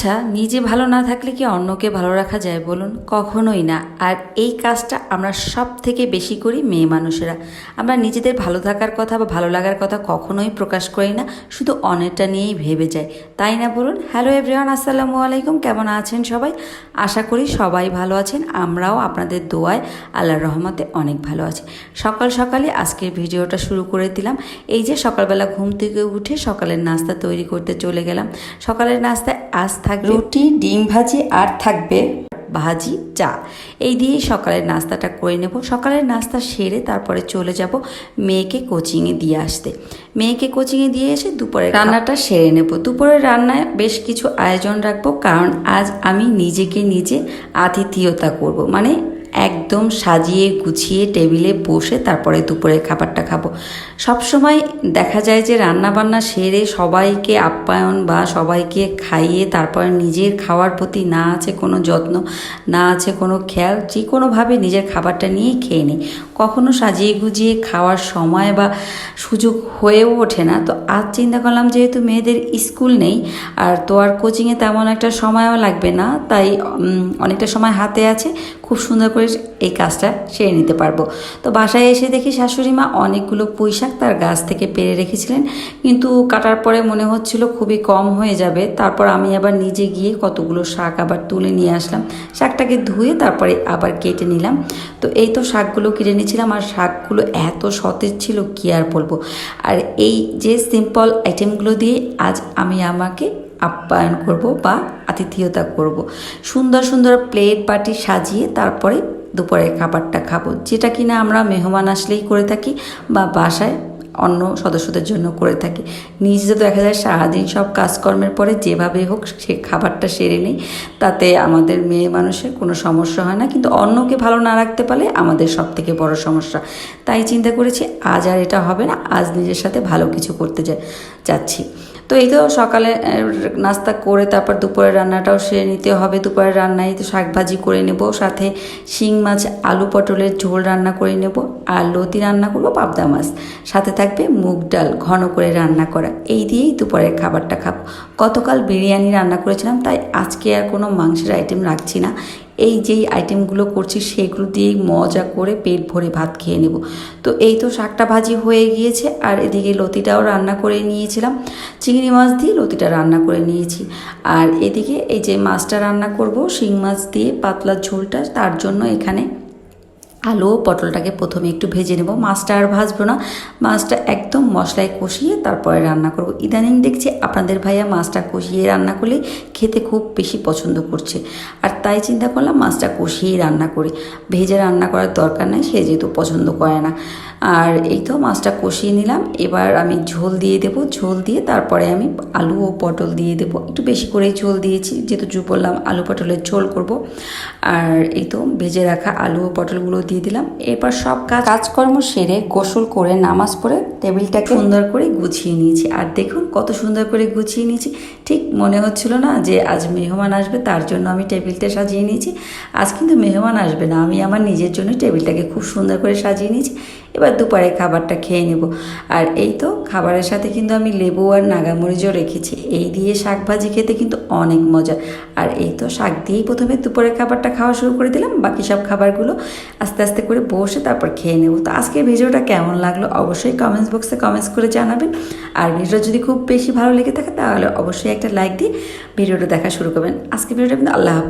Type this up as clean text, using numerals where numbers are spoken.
আচ্ছা, নিজে ভালো না থাকলে কি অন্যকে ভালো রাখা যায় বলুন? কখনোই না। আর এই কাজটা আমরা সব থেকে বেশি করি মেয়ে মানুষেরা। আমরা নিজেদের ভালো থাকার কথা বা ভালো লাগার কথা কখনোই প্রকাশ করি না, শুধু অন্যটা নিয়েই ভেবে যাই, তাই না বলুন? হ্যালো এভরিওয়ান, আসসালামু আলাইকুম। কেমন আছেন সবাই? আশা করি সবাই ভালো আছেন। আমরাও আপনাদের দোয়ায় আল্লাহর রহমতে অনেক ভালো আছি। সকাল সকালে আজকের ভিডিওটা শুরু করে দিলাম। এই যে সকালবেলা ঘুম থেকে উঠে সকালের নাস্তা তৈরি করতে চলে গেলাম। সকালের নাস্তায় আজ থাকবে রুটি, ডিম ভাজি আর থাকবে ভাজি, চা। এই দিয়েই সকালের নাস্তাটা করে নেব। সকালের নাস্তা সেরে তারপরে চলে যাব মেয়েকে কোচিংয়ে দিয়ে আসতে। মেয়েকে কোচিংয়ে দিয়ে এসে দুপুরে রান্নাটা সেরে নেব। দুপুরের রান্নায় বেশ কিছু আয়োজন রাখবো, কারণ আজ আমি নিজে আতিথেয়তা করব, মানে একদম সাজিয়ে গুছিয়ে টেবিলে বসে তারপরে দুপুরের খাবারটা খাবো। সবসময় দেখা যায় যে রান্না বান্না সেরে সবাইকে আপ্যায়ন বা সবাইকে খাইয়ে তারপরে নিজের খাওয়ার প্রতি না আছে কোনো যত্ন, না আছে কোনো খেয়াল, যে কোনোভাবে নিজের খাবারটা নিয়েই খেয়ে নিই। কখনো সাজিয়ে গুজিয়ে খাওয়ার সময় বা সুযোগ হয়েও ওঠে না। তো আজ চিন্তা করলাম যেহেতু মেয়েদের স্কুল নেই আর তো আর কোচিংয়ে তেমন একটা সময়ও লাগবে না, তাই অনেকটা সময় হাতে আছে, খুব সুন্দর করে এই কাজটা সেরে নিতে পারবো। তো বাসায় এসে দেখি শাশুড়ি মা অনেকগুলো পুঁই শাক তার গাছ থেকে পেড়ে রেখেছিলেন, কিন্তু কাটার পরে মনে হচ্ছিল খুবই কম হয়ে যাবে। তারপর আমি আবার নিজে গিয়ে কতগুলো শাক আবার তুলে নিয়ে আসলাম। শাকটাকে ধুয়ে তারপরে আবার কেটে নিলাম। তো এই তো শাকগুলো কেটে নিয়েছিলাম, আর শাকগুলো এত সতেজ ছিল কি আর বলবো। আর এই যে সিম্পল আইটেমগুলো দিয়ে আজ আমি আমাকে আপ্যায়ন করব বা আতিথেয়তা করব। সুন্দর সুন্দর প্লেট বাটি সাজিয়ে তারপরে দুপুরের খাবারটা খাবো, যেটা কিনা আমরা মেহমান আসলেই করে থাকি বা বাসায় অন্য সদস্যদের জন্য করে থাকি। নিজে তো দেখা যায় সারাদিন সব কাজকর্মের পরে যেভাবে হোক সে খাবারটা সেরে নেই, তাতে আমাদের মেয়ে মানুষের কোনো সমস্যা হয় না, কিন্তু অন্যকে ভালো না রাখতে পারলে আমাদের সব থেকে বড় সমস্যা। তাই চিন্তা করেছি আজ আর এটা হবে না, আজ নিজের সাথে ভালো কিছু করতে যাচ্ছি। তো এই তো সকালে নাস্তা করে তারপর দুপুরের রান্নাটাও সেরে নিতে হবে। দুপুরের রান্নায় তো শাক ভাজি করে নেব, সাথে শিং মাছ আলু পটলের ঝোল রান্না করে নেব, আর লতি রান্না করব পাবদা মাছ, সাথে থাকবে মুগ ডাল ঘন করে রান্না করা। এই দিয়েই দুপুরের খাবারটা খাবো। গতকাল বিরিয়ানি রান্না করেছিলাম, তাই আজকে আর কোনো মাংসের আইটেম রাখছি না। এই যেই আইটেমগুলো করছি সেগুলো দিয়েই মজা করে পেট ভরে ভাত খেয়ে নেব। তো এই তো শাকটা ভাজি হয়ে গিয়েছে, আর এদিকে লতিটাও রান্না করে নিয়েছিলাম। চিংড়ি মাছ দিয়ে লতিটা রান্না করে নিয়েছি। আর এদিকে এই যে মাছটা রান্না করব শিং মাছ দিয়ে পাতলা ঝোলটা, তার জন্য এখানে আলু ও পটলটাকে প্রথমে একটু ভেজে নেব। মাছটা আর ভাজবো না, মাছটা একদম মশলায় কষিয়ে তারপরে রান্না করব। ইদানিং দেখছি আপনাদের ভাইয়া মাছটা কষিয়ে রান্না করলে খেতে খুব বেশি পছন্দ করছে, আর তাই চিন্তা করলাম মাছটা কষিয়েই রান্না করি, ভেজে রান্না করার দরকার নেই, সে যেহেতু পছন্দ করে না। আর এই তো মাছটা কষিয়ে নিলাম। এবার আমি ঝোল দিয়ে দেব, ঝোল দিয়ে তারপরে আমি আলু ও পটল দিয়ে দেব। একটু বেশি করেই ঝোল দিয়েছি, যেহেতু বললাম আলু পটলের ঝোল করব। আর এই তো ভেজে রাখা আলু ও পটলগুলো দিয়ে দিলাম। এরপর সব কাজকর্ম সেরে গোসল করে নামাজ পড়ে টেবিলটাকে সুন্দর করে গুছিয়ে নিয়েছি। আর দেখুন কত সুন্দর করে গুছিয়ে নিয়েছি, ঠিক মনে হচ্ছিল না যে আজ মেহমান আসবে, তার জন্য আমি টেবিলটা সাজিয়ে নিয়েছি। আজ কিন্তু মেহমান আসবে না, আমি আমার নিজের জন্য টেবিলটাকে খুব সুন্দর করে সাজিয়ে নিয়েছি। এবার দুপুরে খাবারটা খেয়ে নেব। আর এই তো খাবারের সাথে কিন্তু আমি লেবু আর নাগামরিচও রেখেছি। এই দিয়ে শাক ভাজি খেতে কিন্তু অনেক মজা। আর এই তো শাক দিয়েই প্রথমে দুপুরের খাবারটা খাওয়া শুরু করে দিলাম, বাকি সব খাবারগুলো আস্তে আস্তে করে বসে তারপর খেয়ে নেব। তো আজকের ভিডিওটা কেমন লাগলো অবশ্যই কমেন্টস বক্সে কমেন্টস করে জানাবেন। আর ভিডিওটা যদি খুব বেশি ভালো লেগে থাকে তাহলে অবশ্যই একটা লাইক দিয়ে ভিডিওটা দেখা শুরু করবেন। আজকের ভিডিওটা কিন্তু আল্লাহ হাফেজ।